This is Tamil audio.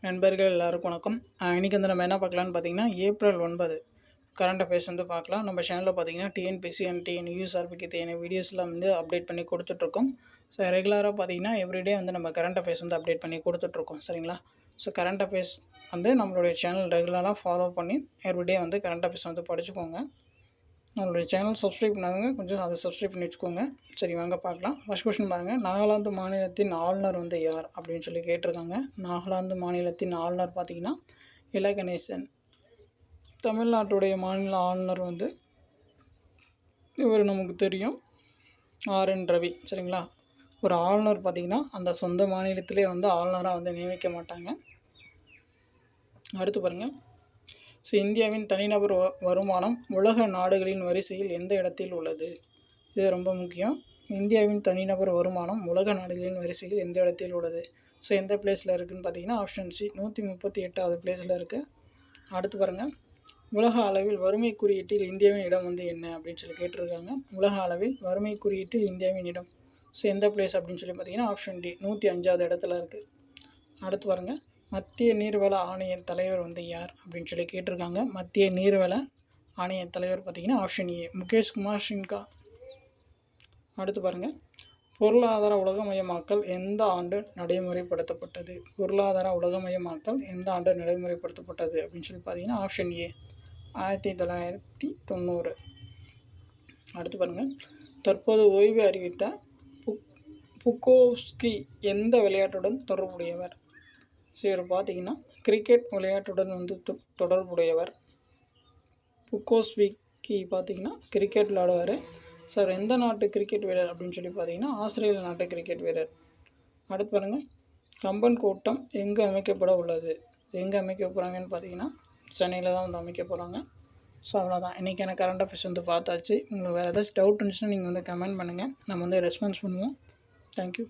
நண்பர்கள் எல்லாருக்கும் வணக்கம். இன்றைக்கி வந்து நம்ம என்ன பார்க்கலான்னு பார்த்தீங்கன்னா, ஏப்ரல் 9 கரண்ட் அஃபேர்ஸ் வந்து பார்க்கலாம். நம்ம சேனலில் பார்த்தீங்கன்னா டிஎன்பிஎஸ்சி அண்ட் டிஎன்யூஎஸ்ஆர்பிக்கு தேவையான வீடியோஸ்லாம் வந்து அப்டேட் பண்ணி கொடுத்துட்ருக்கோம். ஸோ ரெகுலராக பார்த்தீங்கன்னா எவ்ரிடே வந்து நம்ம கரண்ட் அஃபேர்ஸ் வந்து அப்டேட் பண்ணி கொடுத்துட்ருக்கோம், சரிங்களா? ஸோ கரண்ட் அஃபேர்ஸ் வந்து நம்மளுடைய சேனல் ரெகுலராக ஃபாலோ பண்ணி எவ்ரிடே வந்து கரண்ட் அஃபேர்ஸ் வந்து படிச்சுக்கோங்க. நம்மளுடைய சேனல் சப்ஸ்கிரைப் பண்ணாதவங்க கொஞ்சம் அதை சப்ஸ்கிரைப் பண்ணி வச்சுக்கோங்க. சரி, வாங்க பார்க்கலாம். ஃபர்ஸ்ட் கொஸ்டின் பாருங்கள். நாகாலாந்து மாநிலத்தின் ஆளுநர் வந்து யார் அப்படின்னு சொல்லி கேட்டிருக்காங்க. நாகாலாந்து மாநிலத்தின் ஆளுநர் பார்த்திங்கன்னா இல கணேசன். தமிழ்நாட்டுடைய மாநில ஆளுநர் வந்து இவர் நமக்கு தெரியும், ஆர்என் ரவி, சரிங்களா? ஒரு ஆளுநர் பார்த்திங்கன்னா அந்த சொந்த மாநிலத்திலே வந்து ஆளுநராக வந்து நியமிக்க மாட்டாங்க. அடுத்து பாருங்கள். ஸோ இந்தியாவின் தனிநபர் வருமானம் உலக நாடுகளின் வரிசையில் எந்த இடத்தில் உள்ளது? இது ரொம்ப முக்கியம். இந்தியாவின் தனிநபர் வருமானம் உலக நாடுகளின் வரிசையில் எந்த இடத்தில் உள்ளது? ஸோ எந்த பிளேஸில் இருக்குதுன்னு பார்த்தீங்கன்னா ஆப்ஷன் சி 138வது பிளேஸில் இருக்குது. அடுத்து பாருங்கள். உலக அளவில் வறுமை குறியீட்டில் இந்தியாவின் இடம் வந்து என்ன அப்படின்னு சொல்லி கேட்டிருக்காங்க. உலக அளவில் வறுமை குறியீட்டில் இந்தியாவின் இடம் ஸோ எந்த பிளேஸ் அப்படின்னு சொல்லி பார்த்தீங்கன்னா ஆப்ஷன் டி 105வது இடத்துல இருக்குது. அடுத்து பாருங்கள். மத்திய நீர்வள ஆணைய தலைவர் வந்து யார் அப்படின்னு சொல்லி கேட்டிருக்காங்க. மத்திய நீர்வள ஆணைய தலைவர் பார்த்திங்கன்னா ஆப்ஷன் ஏ முகேஷ் குமார் சின்ஹா. அடுத்து பாருங்கள். பொருளாதார உலகமயமாக்கல் எந்த ஆண்டு நடைமுறைப்படுத்தப்பட்டது? பொருளாதார உலகமயமாக்கல் எந்த ஆண்டு நடைமுறைப்படுத்தப்பட்டது அப்படின்னு சொல்லி பார்த்தீங்கன்னா ஆப்ஷன் ஏ 1990. அடுத்து பாருங்கள். தற்போது ஓய்வு அறிவித்த புக்கோவ்ஸ்கி எந்த விளையாட்டுடன் தொடர்புடையவர்? ஸோ இவர் பார்த்திங்கன்னா கிரிக்கெட் விளையாட்டுடன் வந்து தொடர்புடையவர். புக்கோவ்ஸ்கி பார்த்திங்கன்னா கிரிக்கெட் விளையாடுவார். சார் எந்த நாட்டு கிரிக்கெட் வீரர் அப்படின்னு சொல்லி பார்த்தீங்கன்னா ஆஸ்திரேலிய நாட்டு கிரிக்கெட் வீரர். அடுத்து பாருங்கள். கம்பன் கோட்டம் எங்கே அமைக்கப்பட உள்ளது? எங்கே அமைக்க போகிறாங்கன்னு பார்த்தீங்கன்னா சென்னையில் தான் வந்து அமைக்க போகிறாங்க. ஸோ அவ்வளோதான். இன்றைக்கான கரண்ட் அஃபேர்ஸ் வந்து பார்த்தாச்சு. உங்களுக்கு வேறு ஏதாச்சும் டவுட் இருந்துச்சுன்னா நீங்கள் வந்து கமெண்ட் பண்ணுங்கள், நம்ம வந்து ரெஸ்பான்ஸ் பண்ணுவோம். தேங்க்யூ.